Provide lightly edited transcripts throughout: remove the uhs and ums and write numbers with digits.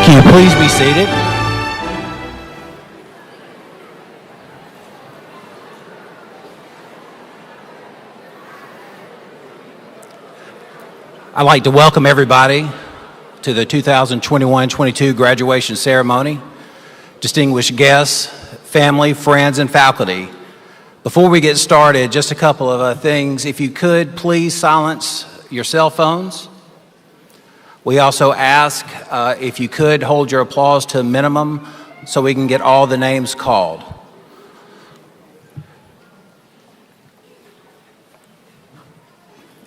Thank you. Please be seated. I'd like to welcome everybody to the 2021-22 graduation ceremony. Distinguished guests, family, friends, and faculty. Before we get started, just a couple of things. If you could, please silence your cell phones. We also ask if you could hold your applause to a minimum so we can get all the names called.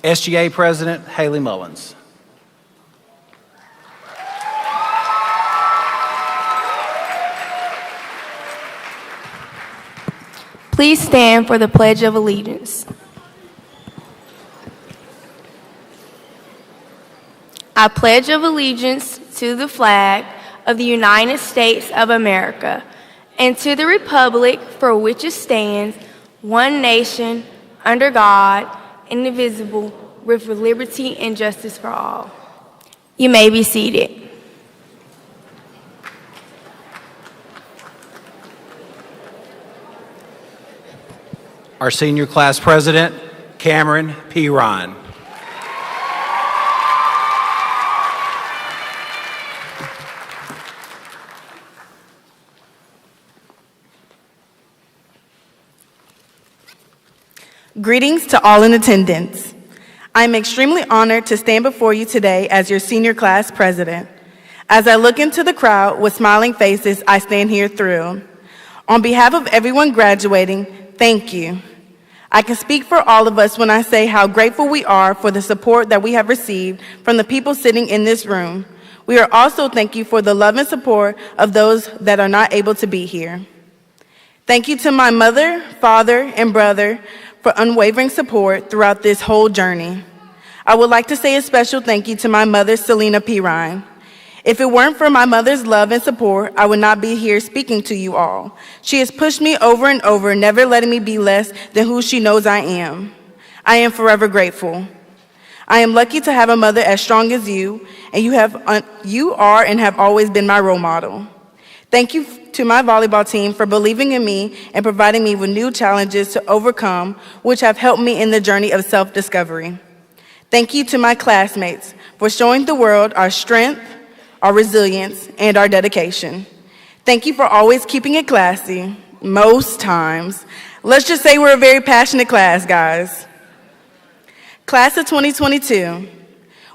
SGA President Haley Mullins. Please stand for the Pledge of Allegiance. I pledge of allegiance to the flag of the United States of America and to the republic for which it stands, one nation, under God, indivisible, with liberty and justice for all. You may be seated. Our senior class president, Cameron P. Ryan. Greetings to all in attendance. I am extremely honored to stand before you today as your senior class president. As I look into the crowd with smiling faces, I stand here thrilled. On behalf of everyone graduating, thank you. I can speak for all of us when I say how grateful we are for the support that we have received from the people sitting in this room. We are also thank you for the love and support of those that are not able to be here. Thank you to my mother, father, and brother for unwavering support throughout this whole journey. I would like to say a special thank you to my mother, Selena P. Ryan. If it weren't for my mother's love and support, I would not be here speaking to you all. She has pushed me over and over, never letting me be less than who she knows I am. I am forever grateful. I am lucky to have a mother as strong as you, and you are and have always been my role model. Thank you to my volleyball team for believing in me and providing me with new challenges to overcome, which have helped me in the journey of self-discovery. Thank you to my classmates for showing the world our strength, our resilience, and our dedication. Thank you for always keeping it classy, most times. Let's just say we're a very passionate class, guys. Class of 2022,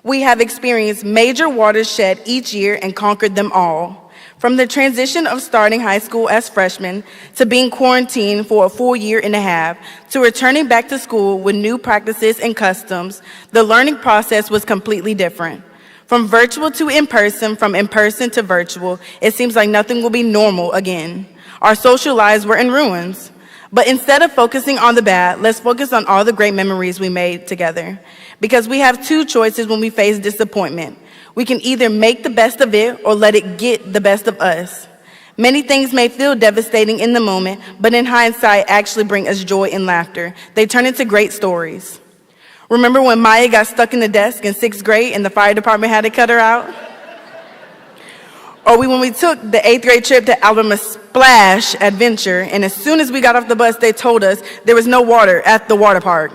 we have experienced major watershed each year and conquered them all. From the transition of starting high school as freshmen, to being quarantined for a full year and a half, to returning back to school with new practices and customs, the learning process was completely different. From virtual to in-person, from in-person to virtual, it seems like nothing will be normal again. Our social lives were in ruins. But instead of focusing on the bad, let's focus on all the great memories we made together. Because we have two choices when we face disappointment. We can either make the best of it or let it get the best of us. Many things may feel devastating in the moment, but in hindsight actually bring us joy and laughter. They turn into great stories. Remember when Maya got stuck in the desk in 6th grade and the fire department had to cut her out? Or when we took the 8th grade trip to Alabama Splash Adventure, and as soon as we got off the bus, they told us there was no water at the water park.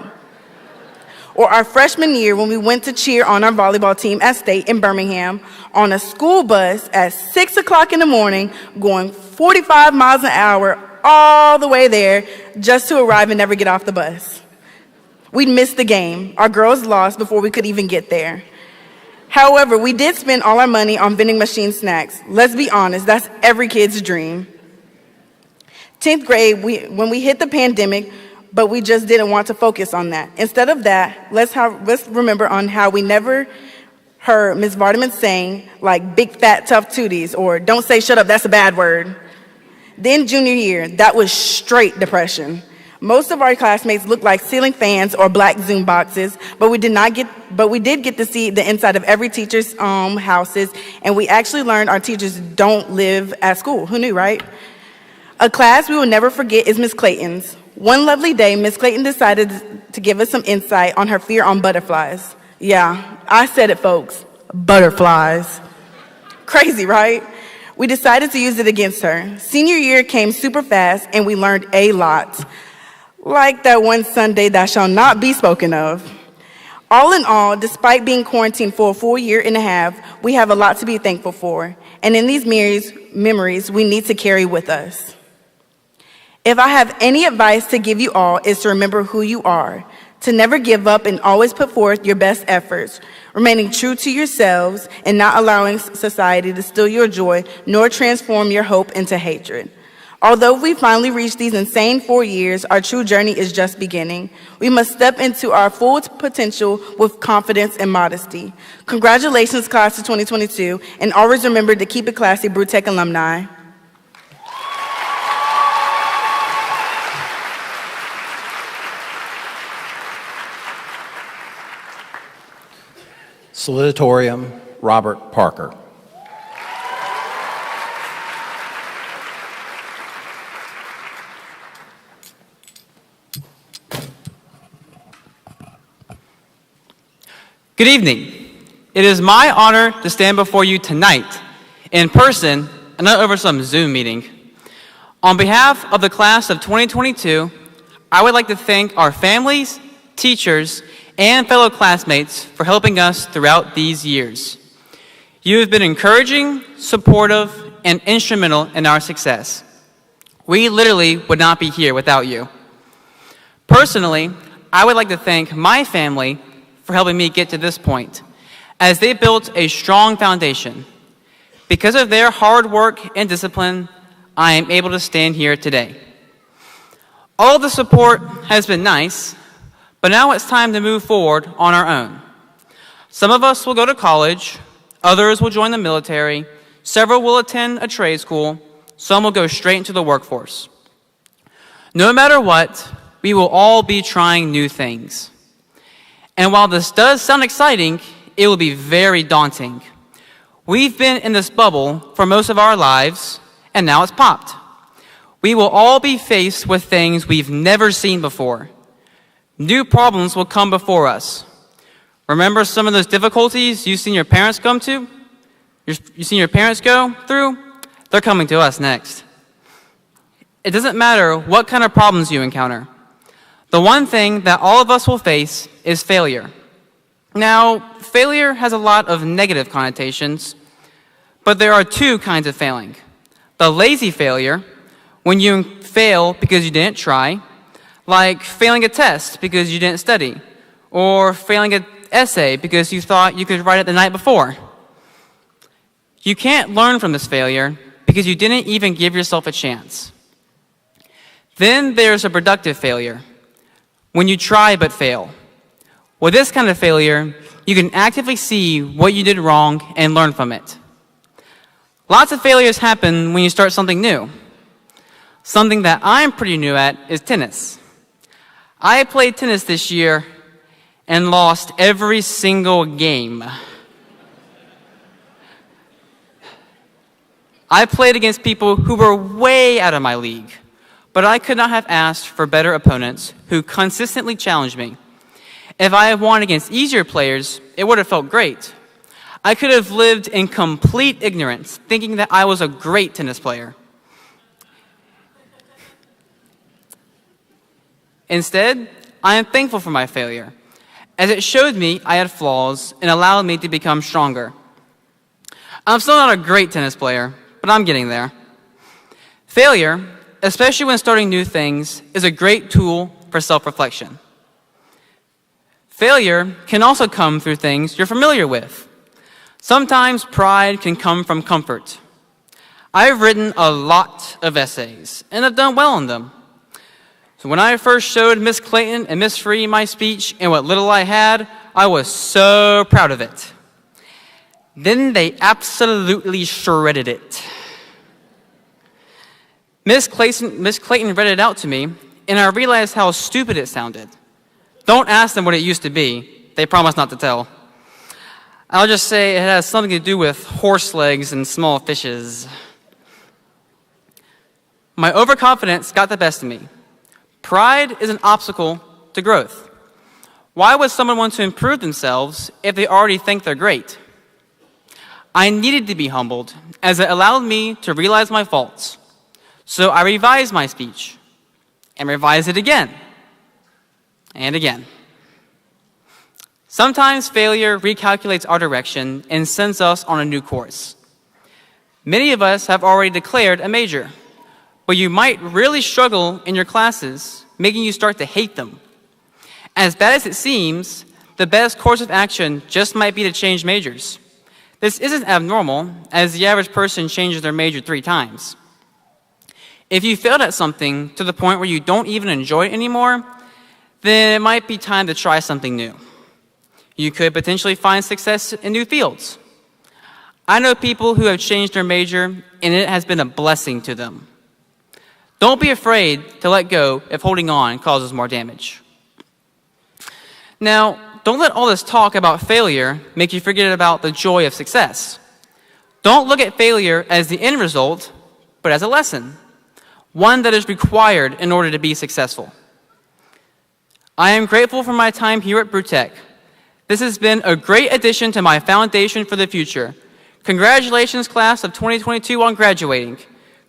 Or our freshman year when we went to cheer on our volleyball team at State in Birmingham on a school bus at 6 o'clock in the morning, going 45 miles an hour all the way there just to arrive and never get off the bus. We'd missed the game. Our girls lost before we could even get there. However, we did spend all our money on vending machine snacks. Let's be honest, that's every kid's dream. 10th grade, when we hit the pandemic, but we just didn't want to focus on that. Instead of that, let's remember on how we never heard Ms. Vardaman saying, like, big, fat, tough tooties, or don't say shut up, that's a bad word. Then junior year, that was straight depression. Most of our classmates looked like ceiling fans or black Zoom boxes, but we did get to see the inside of every teacher's houses, and we actually learned our teachers don't live at school. Who knew, right? A class we will never forget is Ms. Clayton's. One lovely day, Ms. Clayton decided to give us some insight on her fear on butterflies. Yeah, I said it, folks, butterflies. Crazy, right? We decided to use it against her. Senior year came super fast, and we learned a lot. Like that one Sunday that shall not be spoken of. All in all, despite being quarantined for a full year and a half, we have a lot to be thankful for. And in these memories, we need to carry with us. If I have any advice to give you all, is to remember who you are, to never give up and always put forth your best efforts, remaining true to yourselves and not allowing society to steal your joy nor transform your hope into hatred. Although we finally reached these insane 4 years, our true journey is just beginning. We must step into our full potential with confidence and modesty. Congratulations, class of 2022, and always remember to keep it classy, BrewTech alumni. Salutatorian, Robert Parker. Good evening. It is my honor to stand before you tonight, in person and not over some Zoom meeting. On behalf of the class of 2022, I would like to thank our families, teachers, and fellow classmates for helping us throughout these years. You have been encouraging, supportive, and instrumental in our success. We literally would not be here without you. Personally, I would like to thank my family for helping me get to this point, as they built a strong foundation. Because of their hard work and discipline, I am able to stand here today. All the support has been nice, but now it's time to move forward on our own. Some of us will go to college, others will join the military, several will attend a trade school, some will go straight into the workforce. No matter what, we will all be trying new things. And while this does sound exciting, it will be very daunting. We've been in this bubble for most of our lives, and now it's popped. We will all be faced with things we've never seen before. New problems will come before us. Remember some of those difficulties you've seen your parents come to? You've seen your parents go through? They're coming to us next. It doesn't matter what kind of problems you encounter. The one thing that all of us will face is failure. Now, failure has a lot of negative connotations, but there are two kinds of failing. The lazy failure, when you fail because you didn't try, like failing a test because you didn't study, or failing an essay because you thought you could write it the night before. You can't learn from this failure because you didn't even give yourself a chance. Then there's a productive failure, when you try but fail. With this kind of failure, you can actively see what you did wrong and learn from it. Lots of failures happen when you start something new. Something that I'm pretty new at is tennis. I played tennis this year and lost every single game. I played against people who were way out of my league, but I could not have asked for better opponents who consistently challenged me. If I had won against easier players, it would have felt great. I could have lived in complete ignorance, thinking that I was a great tennis player. Instead, I am thankful for my failure, as it showed me I had flaws and allowed me to become stronger. I'm still not a great tennis player, but I'm getting there. Failure, especially when starting new things, is a great tool for self-reflection. Failure can also come through things you're familiar with. Sometimes pride can come from comfort. I've written a lot of essays, and have done well on them. So when I first showed Miss Clayton and Miss Free my speech and what little I had, I was so proud of it. Then they absolutely shredded it. Miss Clayton read it out to me, and I realized how stupid it sounded. Don't ask them what it used to be. They promise not to tell. I'll just say it has something to do with horse legs and small fishes. My overconfidence got the best of me. Pride is an obstacle to growth. Why would someone want to improve themselves if they already think they're great? I needed to be humbled, as it allowed me to realize my faults. So I revised my speech, and revised it again, and again. Sometimes failure recalculates our direction and sends us on a new course. Many of us have already declared a major, but you might really struggle in your classes, making you start to hate them. As bad as it seems, the best course of action just might be to change majors. This isn't abnormal, as the average person changes their major 3 times. If you failed at something to the point where you don't even enjoy it anymore, then it might be time to try something new. You could potentially find success in new fields. I know people who have changed their major, and it has been a blessing to them. Don't be afraid to let go if holding on causes more damage. Now, don't let all this talk about failure make you forget about the joy of success. Don't look at failure as the end result, but as a lesson, one that is required in order to be successful. I am grateful for my time here at BrewTech. This has been a great addition to my foundation for the future. Congratulations, class of 2022, on graduating.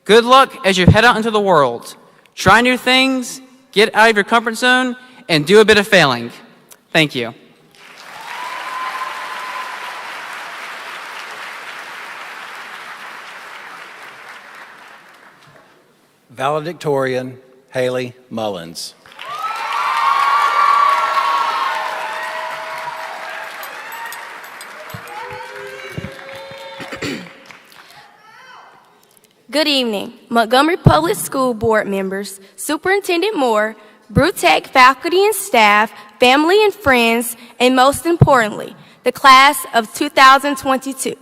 Good luck as you head out into the world. Try new things, get out of your comfort zone, and do a bit of failing. Thank you. Valedictorian Haley Mullins. Good evening, Montgomery Public School Board members, Superintendent Moore, BrewTech faculty and staff, family and friends, and most importantly, the class of 2022.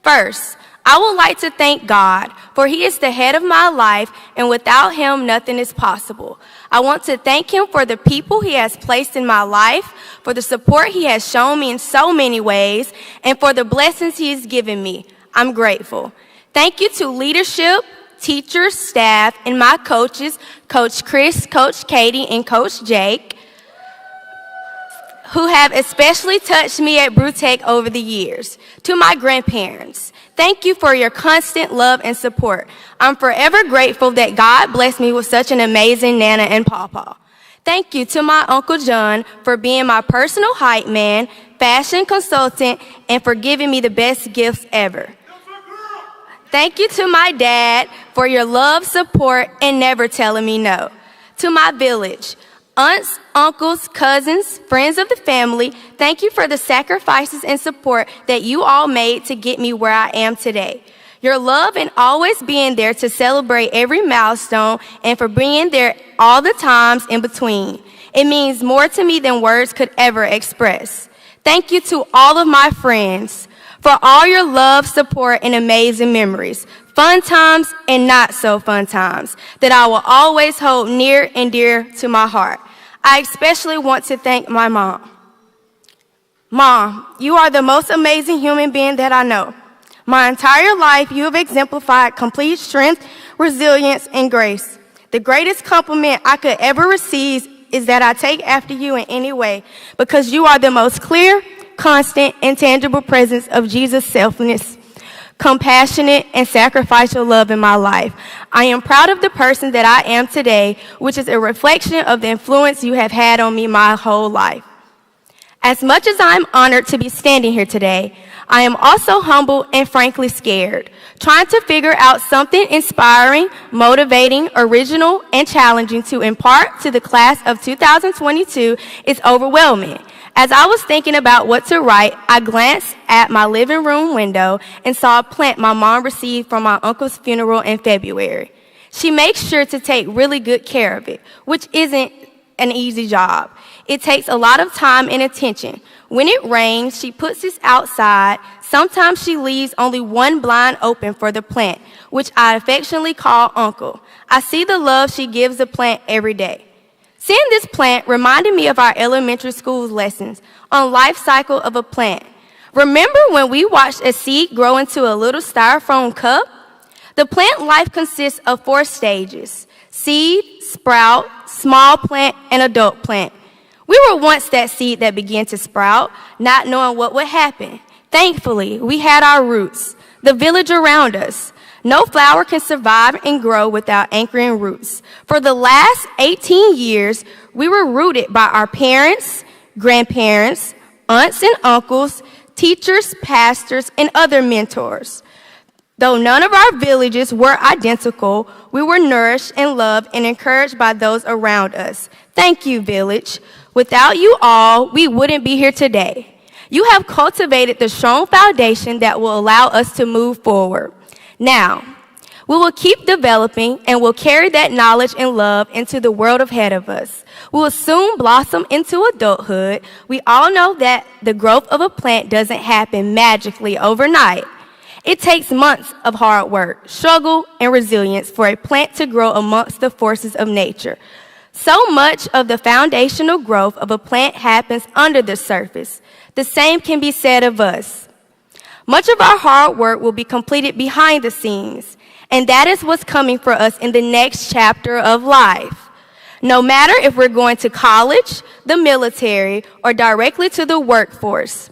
First, I would like to thank God, for He is the head of my life, and without Him, nothing is possible. I want to thank Him for the people He has placed in my life, for the support He has shown me in so many ways, and for the blessings He has given me. I'm grateful. Thank you to leadership, teachers, staff, and my coaches, Coach Chris, Coach Katie, and Coach Jake, who have especially touched me at BrewTech over the years. To my grandparents, thank you for your constant love and support. I'm forever grateful that God blessed me with such an amazing Nana and Pawpaw. Thank you to my Uncle John for being my personal hype man, fashion consultant, and for giving me the best gifts ever. Thank you to my dad for your love, support, and never telling me no. To my village, aunts, uncles, cousins, friends of the family, thank you for the sacrifices and support that you all made to get me where I am today. Your love and always being there to celebrate every milestone and for being there all the times in between. It means more to me than words could ever express. Thank you to all of my friends for all your love, support, and amazing memories, fun times and not so fun times that I will always hold near and dear to my heart. I especially want to thank my mom. Mom, you are the most amazing human being that I know. My entire life, you have exemplified complete strength, resilience, and grace. The greatest compliment I could ever receive is that I take after you in any way, because you are the most clear, constant, and tangible presence of Jesus' selflessness, compassionate, and sacrificial love in my life. I am proud of the person that I am today, which is a reflection of the influence you have had on me my whole life. As much as I'm honored to be standing here today, I am also humble and frankly scared. Trying to figure out something inspiring, motivating, original, and challenging to impart to the class of 2022 is overwhelming. As I was thinking about what to write, I glanced at my living room window and saw a plant my mom received from my uncle's funeral in February. She makes sure to take really good care of it, which isn't an easy job. It takes a lot of time and attention. When it rains, she puts it outside. Sometimes she leaves only one blind open for the plant, which I affectionately call Uncle. I see the love she gives the plant every day. Seeing this plant reminded me of our elementary school's lessons on life cycle of a plant. Remember when we watched a seed grow into a little styrofoam cup? The plant life consists of 4 stages: seed, sprout, small plant, and adult plant. We were once that seed that began to sprout, not knowing what would happen. Thankfully, we had our roots, the village around us. No flower can survive and grow without anchoring roots. For the last 18 years, we were rooted by our parents, grandparents, aunts and uncles, teachers, pastors, and other mentors. Though none of our villages were identical, we were nourished and loved and encouraged by those around us. Thank you, village. Without you all, we wouldn't be here today. You have cultivated the strong foundation that will allow us to move forward. Now, we will keep developing and will carry that knowledge and love into the world ahead of us. We will soon blossom into adulthood. We all know that the growth of a plant doesn't happen magically overnight. It takes months of hard work, struggle, and resilience for a plant to grow amongst the forces of nature. So much of the foundational growth of a plant happens under the surface. The same can be said of us. Much of our hard work will be completed behind the scenes, and that is what's coming for us in the next chapter of life. No matter if we're going to college, the military, or directly to the workforce,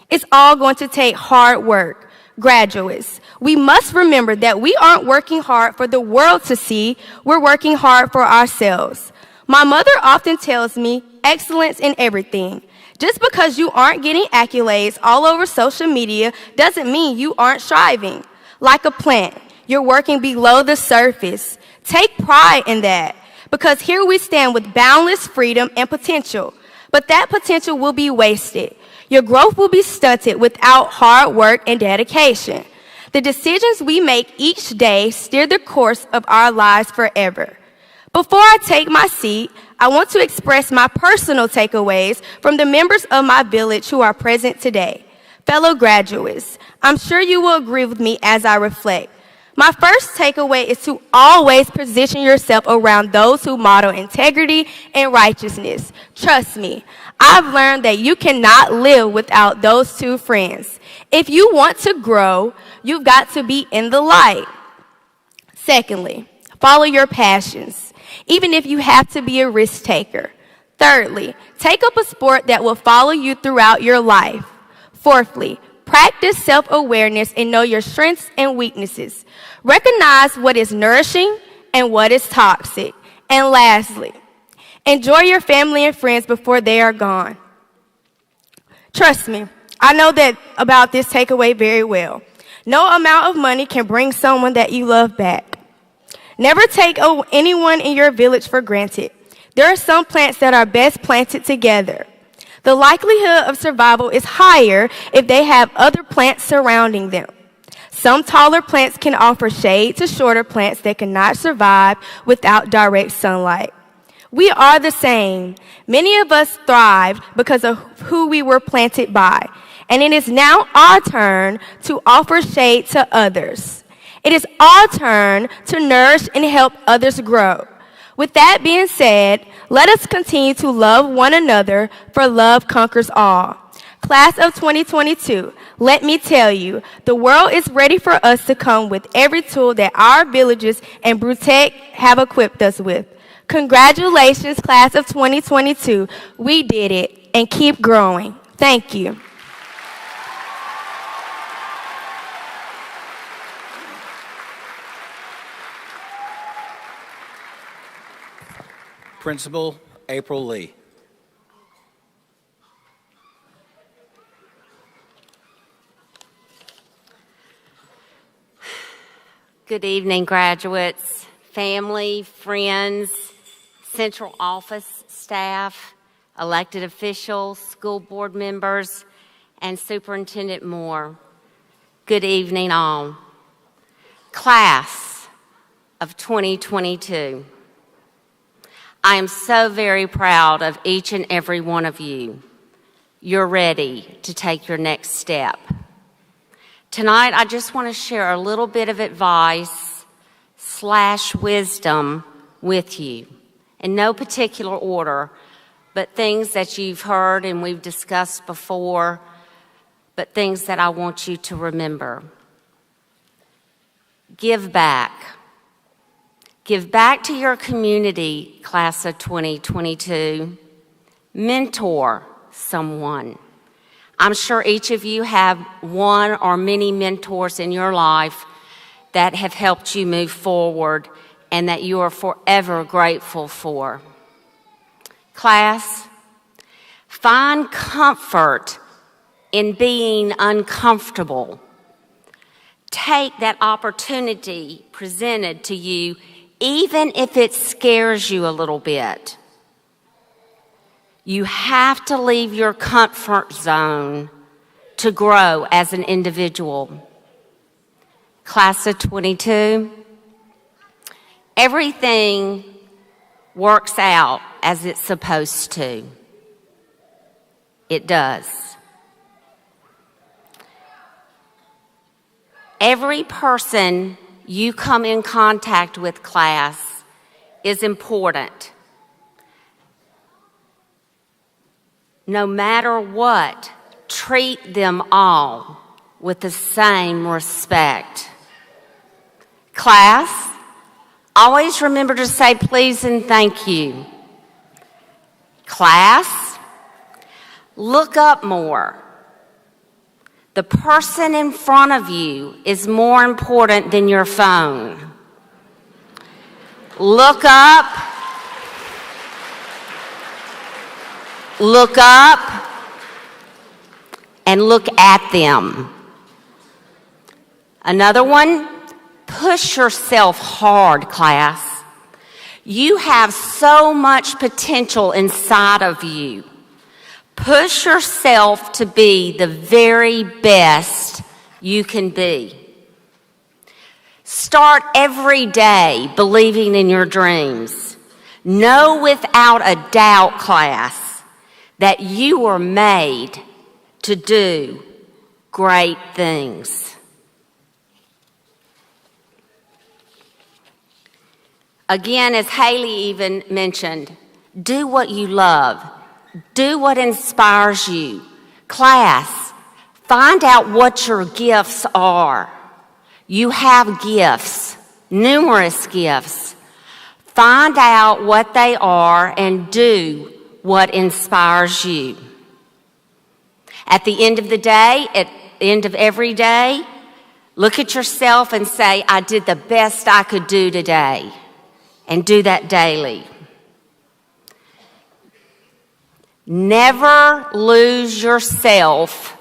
it's all going to take hard work. Graduates, we must remember that we aren't working hard for the world to see, we're working hard for ourselves. My mother often tells me, excellence in everything. Just because you aren't getting accolades all over social media doesn't mean you aren't striving. Like a plant, you're working below the surface. Take pride in that, because here we stand with boundless freedom and potential. But that potential will be wasted. Your growth will be stunted without hard work and dedication. The decisions we make each day steer the course of our lives forever. Before I take my seat, I want to express my personal takeaways from the members of my village who are present today. Fellow graduates, I'm sure you will agree with me as I reflect. My first takeaway is to always position yourself around those who model integrity and righteousness. Trust me, I've learned that you cannot live without those two friends. If you want to grow, you've got to be in the light. Secondly, follow your passions, even if you have to be a risk taker. Thirdly, take up a sport that will follow you throughout your life. Fourthly, practice self-awareness and know your strengths and weaknesses. Recognize what is nourishing and what is toxic. And lastly, enjoy your family and friends before they are gone. Trust me, I know that about this takeaway very well. No amount of money can bring someone that you love back. Never take anyone in your village for granted. There are some plants that are best planted together. The likelihood of survival is higher if they have other plants surrounding them. Some taller plants can offer shade to shorter plants that cannot survive without direct sunlight. We are the same. Many of us thrived because of who we were planted by, and it is now our turn to offer shade to others. It is our turn to nourish and help others grow. With that being said, let us continue to love one another, for love conquers all. Class of 2022, let me tell you, the world is ready for us to come with every tool that our villages and BrewTech have equipped us with. Congratulations, class of 2022. We did it, and keep growing. Thank you. Principal April Lee. Good evening, graduates, family, friends, central office staff, elected officials, school board members, and Superintendent Moore. Good evening, all. Class of 2022. I am so very proud of each and every one of you. You're ready to take your next step. Tonight, I just want to share a little bit of advice/wisdom with you, in no particular order, but things that you've heard and we've discussed before, but things that I want you to remember. Give back. Give back to your community, class of 2022. Mentor someone. I'm sure each of you have one or many mentors in your life that have helped you move forward and that you are forever grateful for. Class, find comfort in being uncomfortable. Take that opportunity presented to you, even if it scares you a little bit. You have to leave your comfort zone to grow as an individual. Class of 22, everything works out as it's supposed to. It does. Every person you come in contact with, class, is important. No matter what, treat them all with the same respect. Class, always remember to say please and thank you. Class, look up more. The person in front of you is more important than your phone. Look up, and look at them. Another one, push yourself hard, class. You have so much potential inside of you. Push yourself to be the very best you can be. Start every day believing in your dreams. Know without a doubt, class, that you were made to do great things. Again, as Haley even mentioned, do what you love. Do what inspires you. Class, find out what your gifts are. You have gifts, numerous gifts. Find out what they are and do what inspires you. At the end of the day, at the end of every day, look at yourself and say, I did the best I could do today. And do that daily. Never lose yourself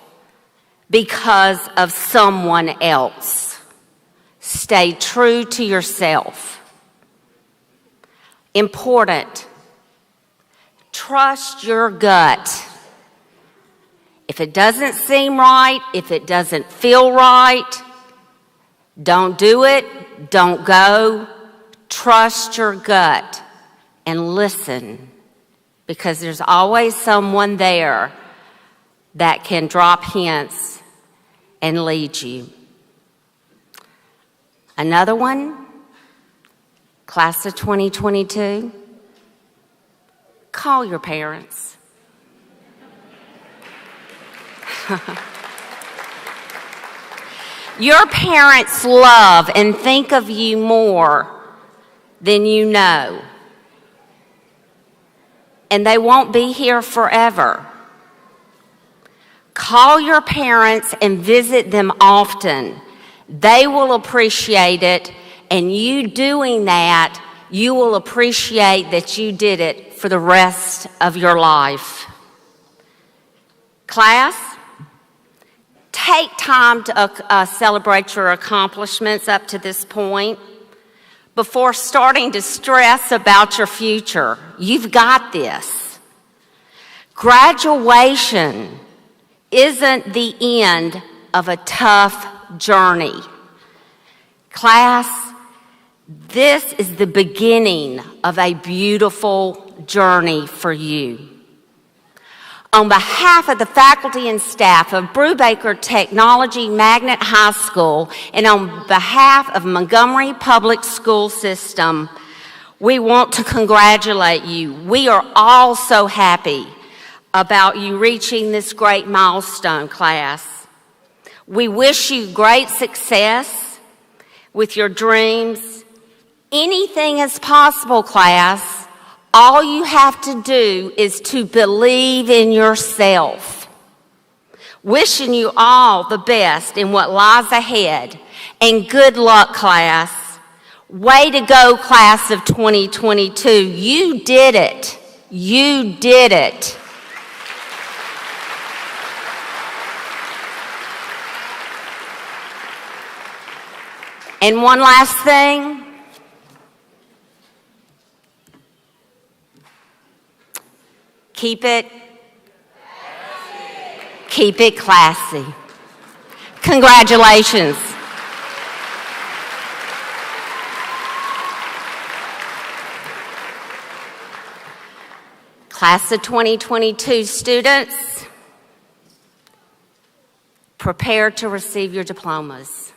because of someone else. Stay true to yourself. Important. Trust your gut. If it doesn't seem right, if it doesn't feel right, don't do it, don't go. Trust your gut and listen, because there's always someone there that can drop hints and lead you. Another one, class of 2022, call your parents. Your parents love and think of you more than you know. And they won't be here forever. Call your parents and visit them often. They will appreciate it, and you doing that, you will appreciate that you did it for the rest of your life. Class, take time to celebrate your accomplishments up to this point before starting to stress about your future. You've got this. Graduation isn't the end of a tough journey. Class, this is the beginning of a beautiful journey for you. On behalf of the faculty and staff of Brewbaker Technology Magnet High School and on behalf of Montgomery Public School System, we want to congratulate you. We are all so happy about you reaching this great milestone, class. We wish you great success with your dreams. Anything is possible, class. All you have to do is to believe in yourself. Wishing you all the best in what lies ahead, and good luck, class. Way to go, class of 2022. You did it. You did it. And one last thing. Keep it classy. Congratulations. Class of 2022 students, prepare to receive your diplomas.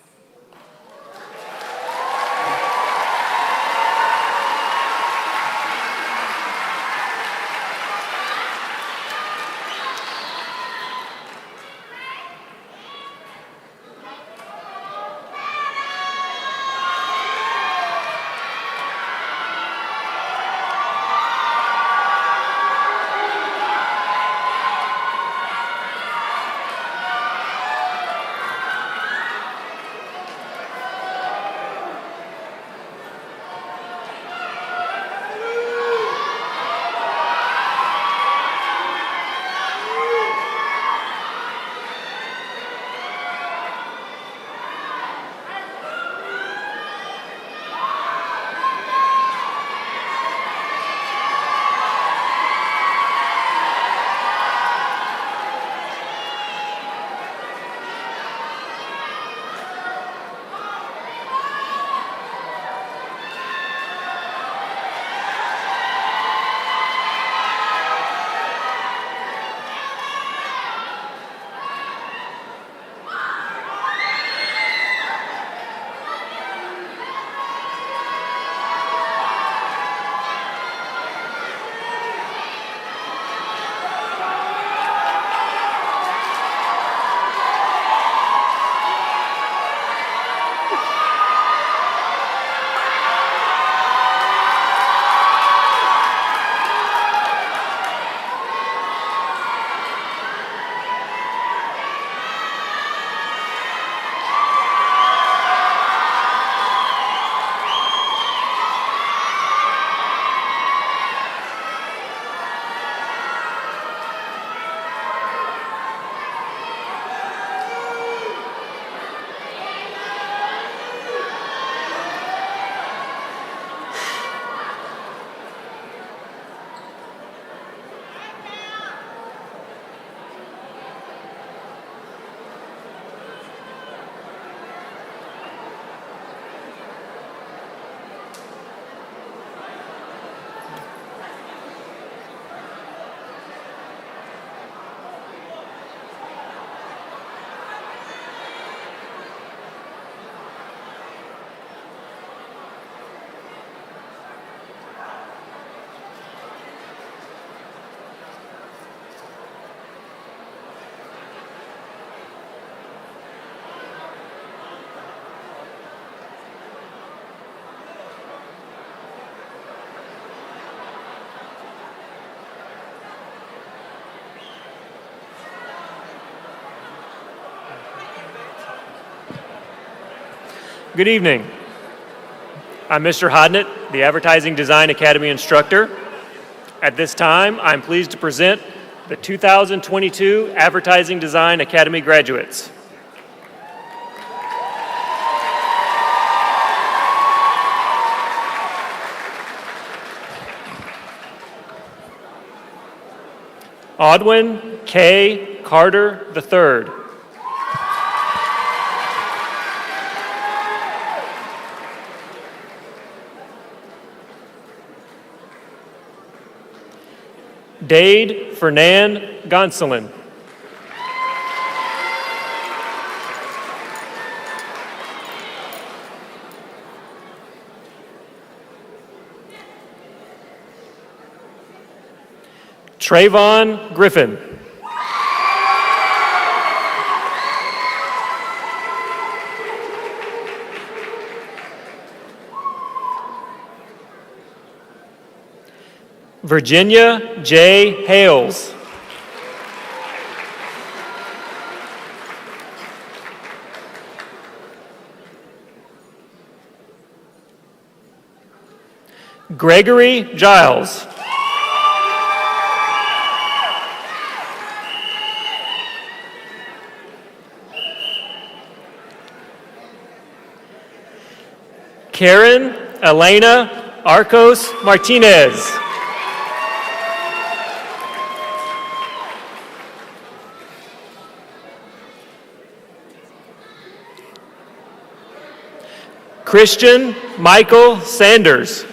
Good evening. I'm Mr. Hodnett, the Advertising Design Academy instructor. At this time, I'm pleased to present the 2022 Advertising Design Academy graduates. Audwin K. Carter III. Dade Fernan Gonsolin. Trayvon Griffin. Virginia J. Hales. Gregory Giles. Karen Elena Arcos Martinez. Christian Michael Sanders.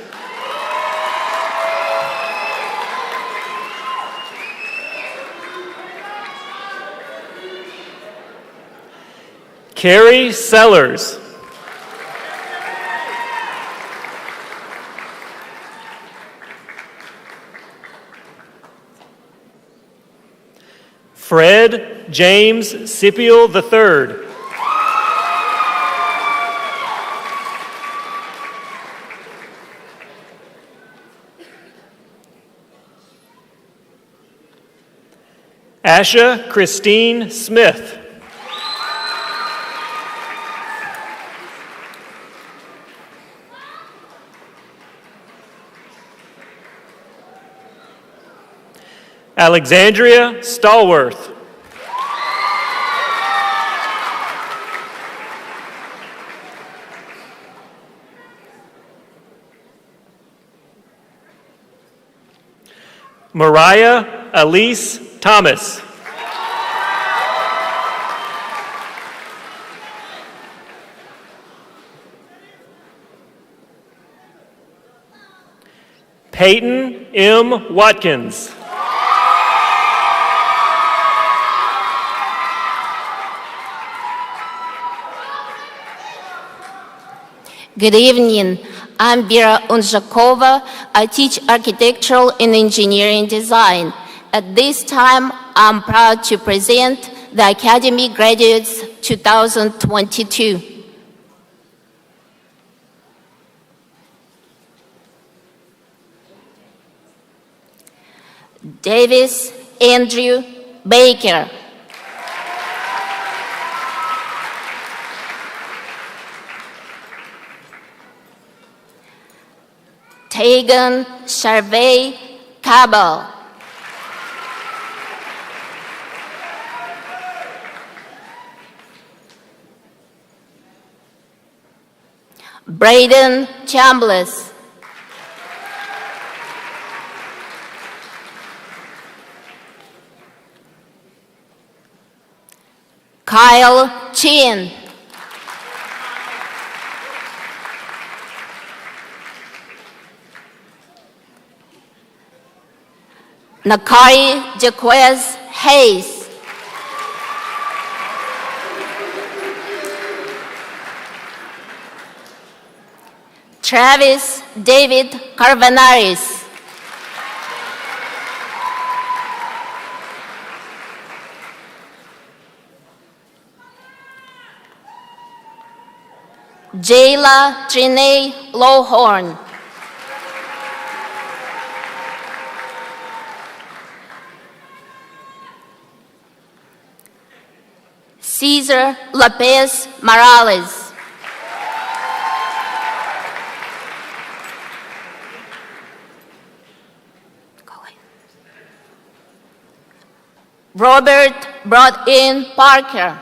Carrie Sellers. Fred James Sipiel III. Asha Christine Smith. Alexandria Stallworth. Mariah Elise Thomas. Peyton M. Watkins. Good evening. I'm Vera Unzhakova. I teach architectural and engineering design. At this time, I'm proud to present the Academy Graduates 2022. Davis Andrew Baker. Tegan Charvey Cabell. Braden Chambliss. Kyle Chin. Nakari Jaquez Hayes. Travis David Carvanaris. Jayla Trinae Lowhorn. Cesar Lopez Morales. Robert Brodin Parker.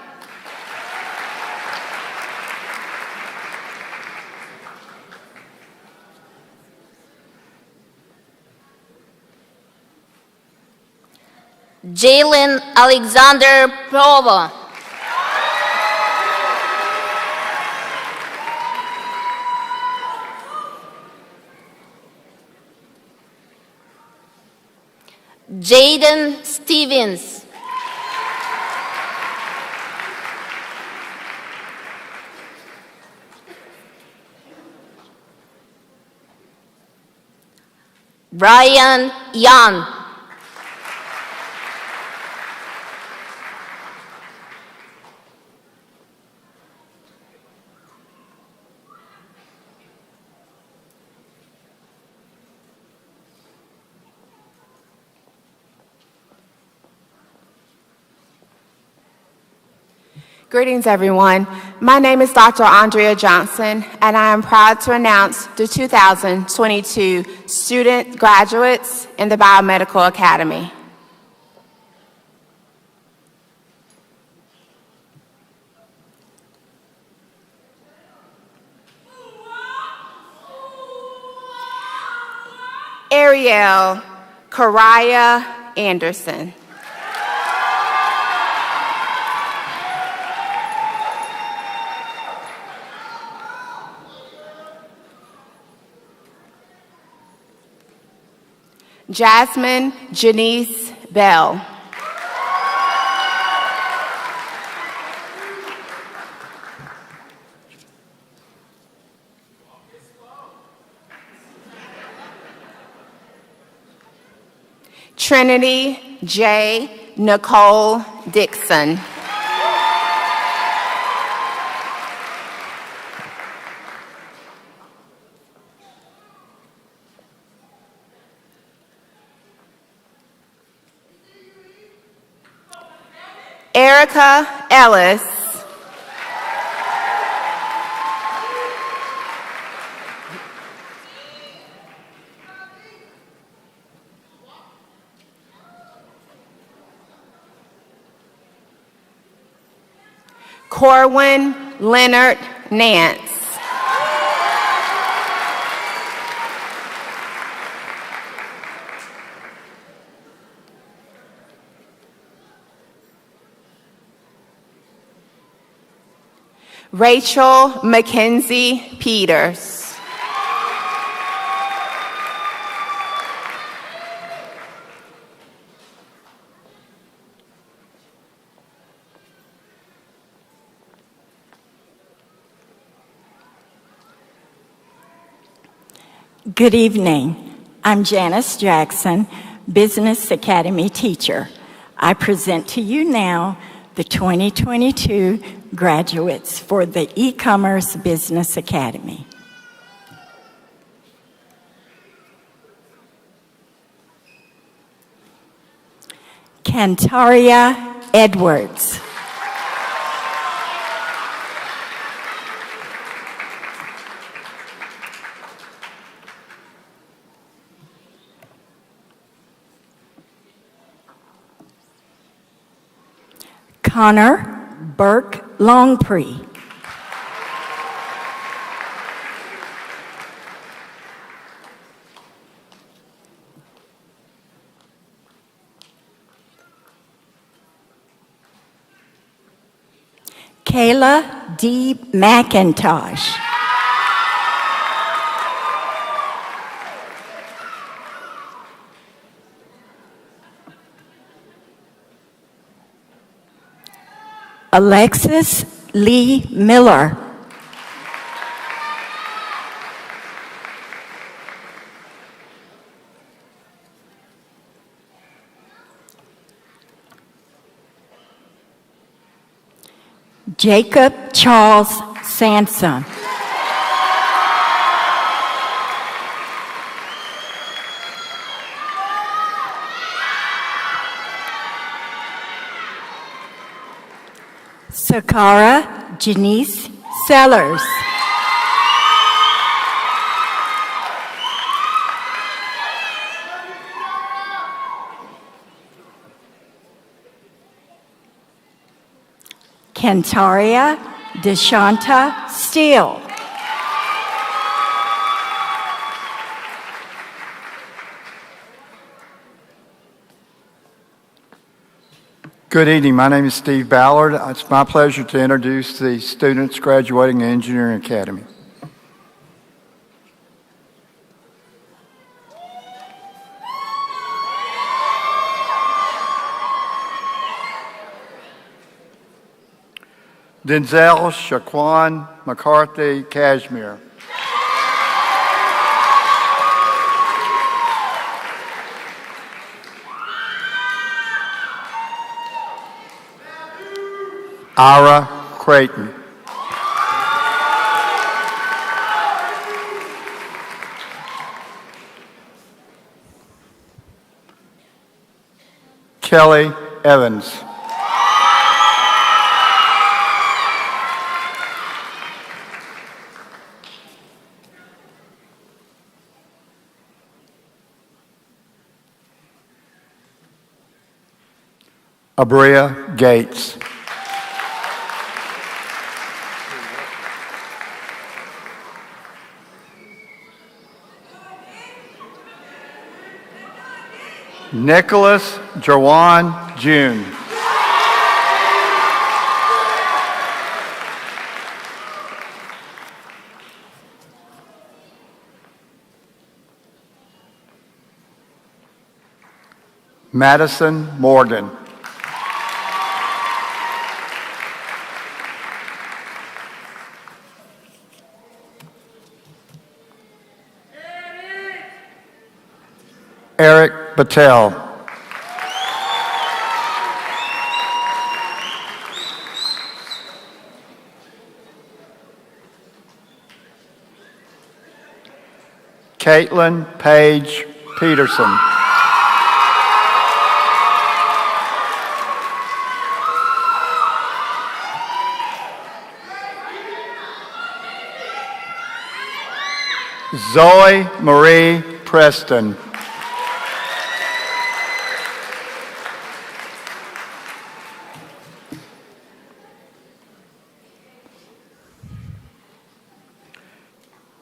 Jalen Alexander Provo. Jaden Stevens. Brian Young. Greetings, everyone. My name is Dr. Andrea Johnson, and I am proud to announce the 2022 student graduates in the Biomedical Academy. Ariel Karaya Anderson. Jasmine Janice Bell. Trinity J. Nicole Dixon. Erica Ellis. Corwin Leonard Nance. Rachel Mackenzie Peters. Good evening. I'm Janice Jackson, Business Academy teacher. I present to you now the 2022 graduates for the E-Commerce Business Academy. Cantaria Edwards. Connor Burke Longpree. Kayla D. McIntosh. Alexis Lee Miller. Jacob Charles Sansom. Sakara Janice Sellers. Cantaria Deshanta Steele. Good evening. My name is Steve Ballard. It's my pleasure to introduce the students graduating the Engineering Academy. Denzel Shaquan McCarthy Cashmere. Ira Creighton. Kelly Evans. Abria Gates. Nicholas Jawan June. Madison Morgan. Eric Patel. Caitlin Page Peterson. Zoe Marie Preston.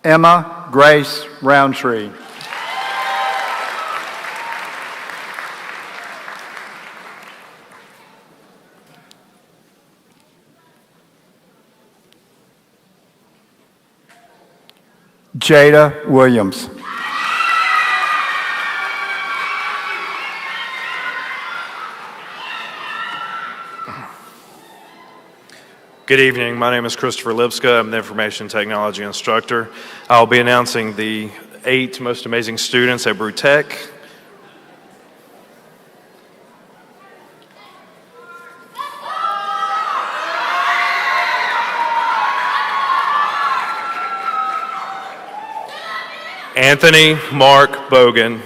Emma Grace Roundtree. Jada Williams. Good evening. My name is Christopher Lipska. I'm the information technology instructor. I'll be announcing the 8 most amazing students at BrewTech. Anthony Mark Bogan.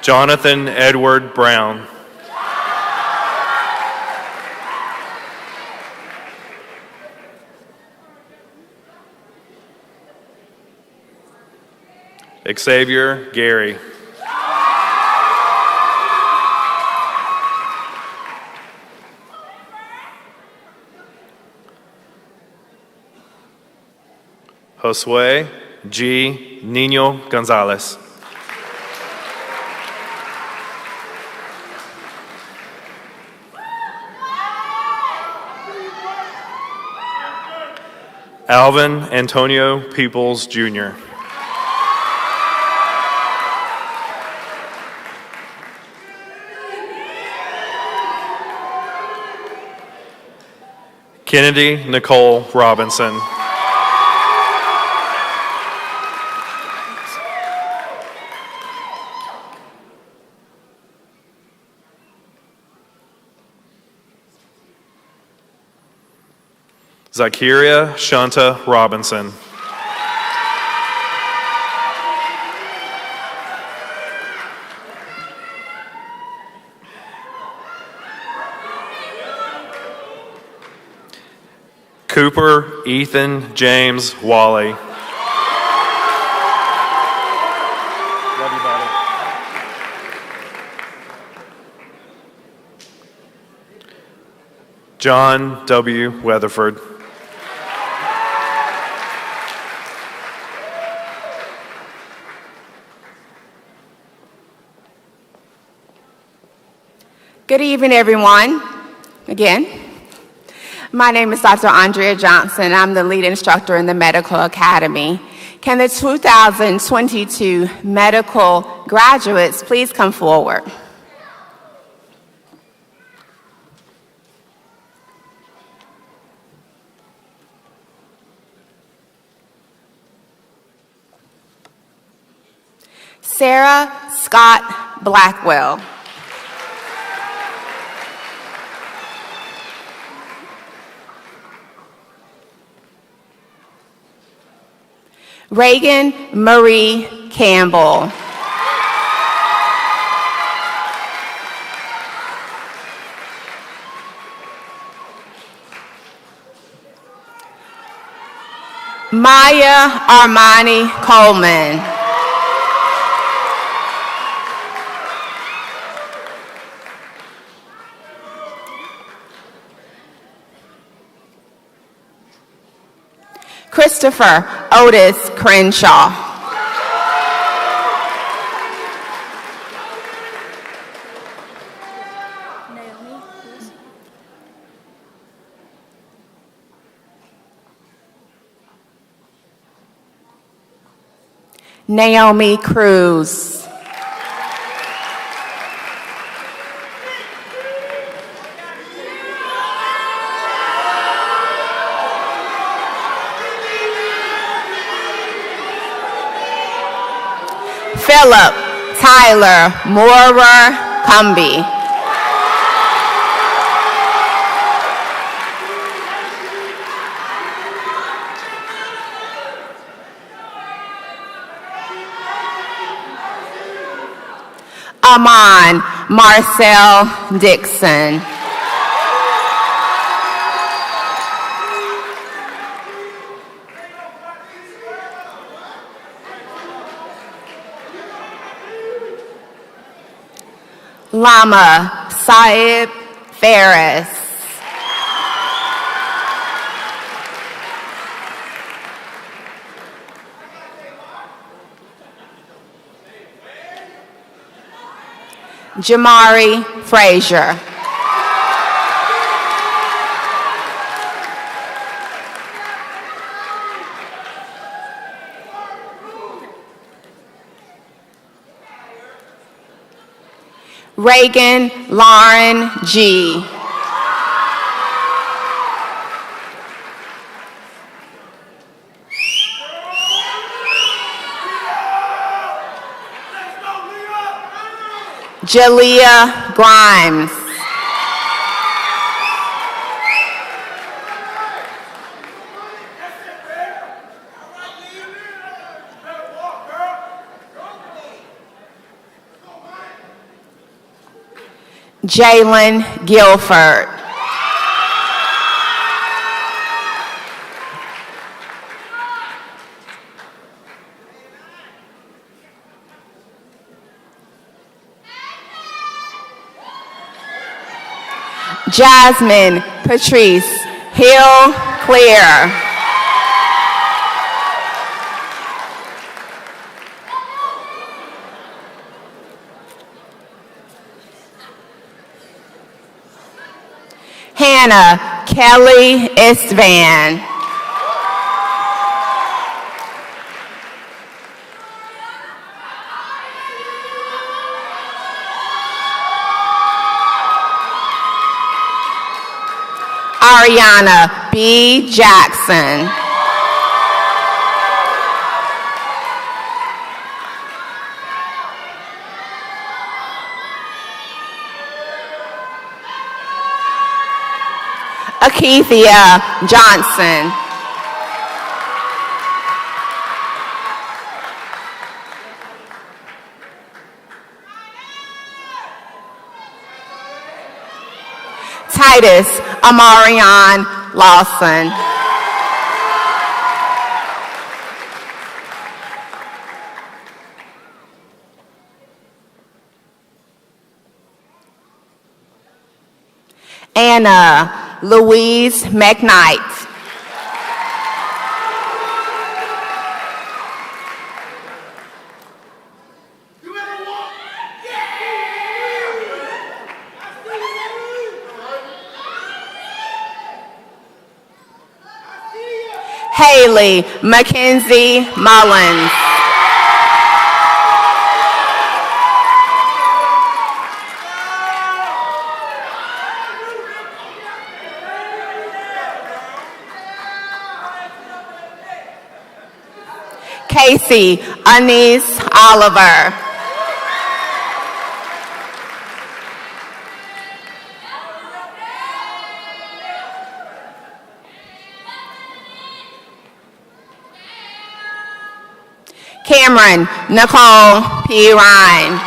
Jonathan Edward Brown. Xavier Gary. Josue G. Nino Gonzalez. Alvin Antonio Peoples, Jr. Kennedy Nicole Robinson. Zakiria Shanta Robinson. Cooper Ethan James Wally. Love you, buddy. John W. Weatherford. Good evening, everyone. Again, my name is Dr. Andrea Johnson. I'm the lead instructor in the Medical Academy. Can the 2022 medical graduates please come forward? Sarah Scott Blackwell. Reagan Marie Campbell. Maya Armani Coleman. Christopher Otis Crenshaw. Naomi Cruz. Philip Tyler Moorer Cumby. Amon Marcel Dixon. Lama Saib Ferris. Jamari Frazier. Reagan Lauren G. Jalea Grimes. Jalen Guilford. Jasmine Patrice Hill Clear. Hannah Kelly Istvan. Ariana B. Jackson. Akethia Johnson. Titus Amarion Lawson. Anna Louise McKnight. Haley Mackenzie Mullins. Casey Anise Oliver. Cameron Nicole P. Ryan.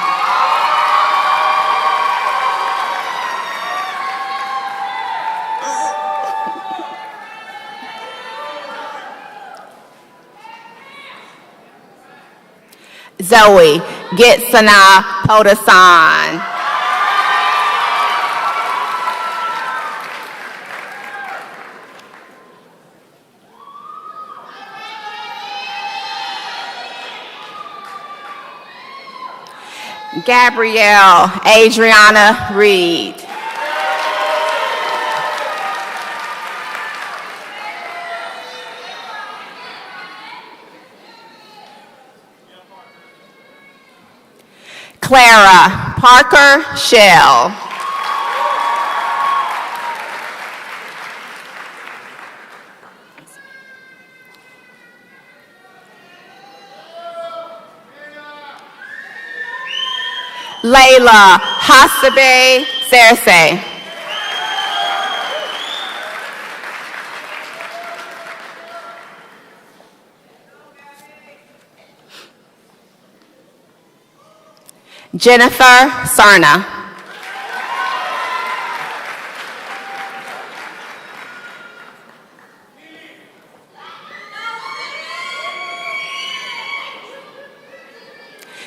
Zoe Gitsana Podasan. Gabrielle Adriana Reed. Clara Parker Shell. Layla Hasabe Cersei. Jennifer Sarna.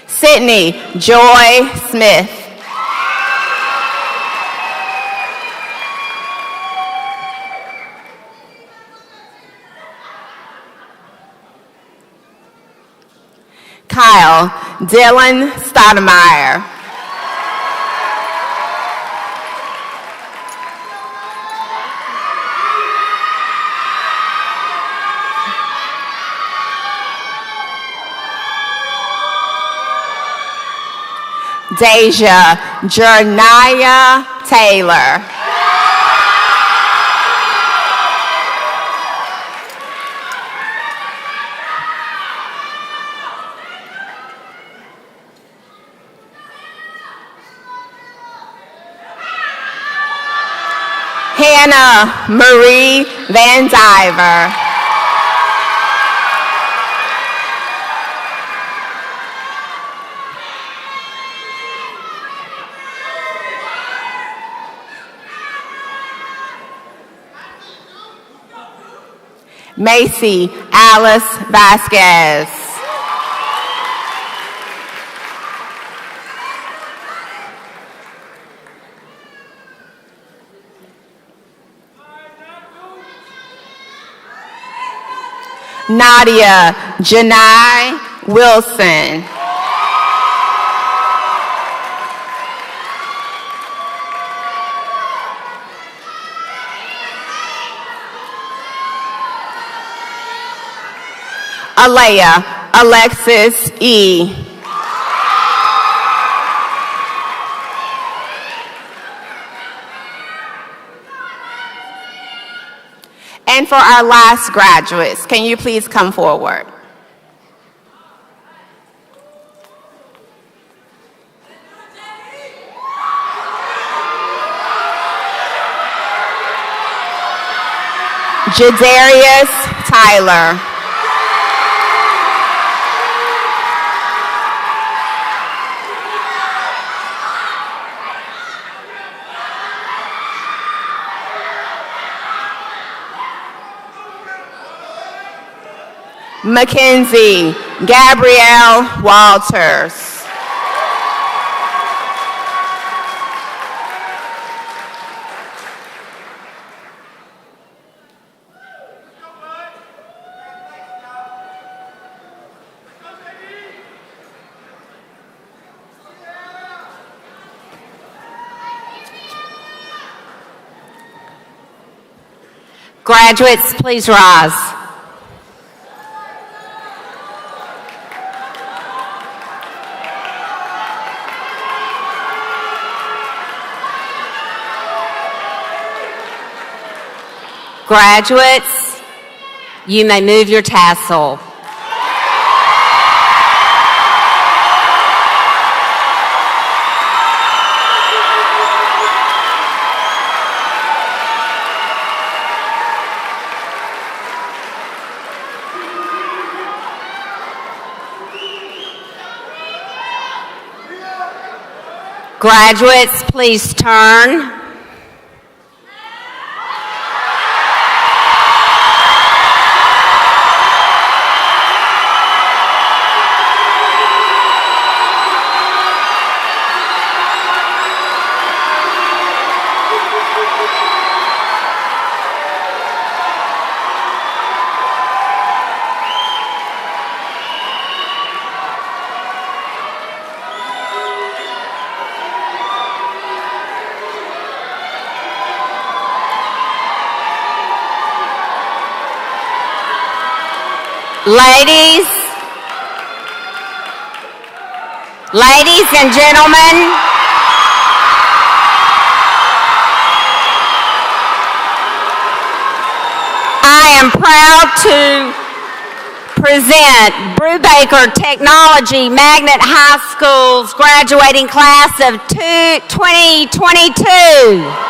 Sydney Joy Smith. Kyle Dylan Stoudemire. Deja Jerniah Taylor. Hannah Marie Van Diver. Macy Alice Vasquez. Nadia Janai Wilson. Alea Alexis E. And for our last graduates, can you please come forward? Jadarius Tyler. Mackenzie Gabrielle Walters. Graduates, please rise. Graduates, you may move your tassel. Graduates, please turn. Ladies and gentlemen, I am proud to present Brewbaker Technology Magnet High School's graduating class of 2022.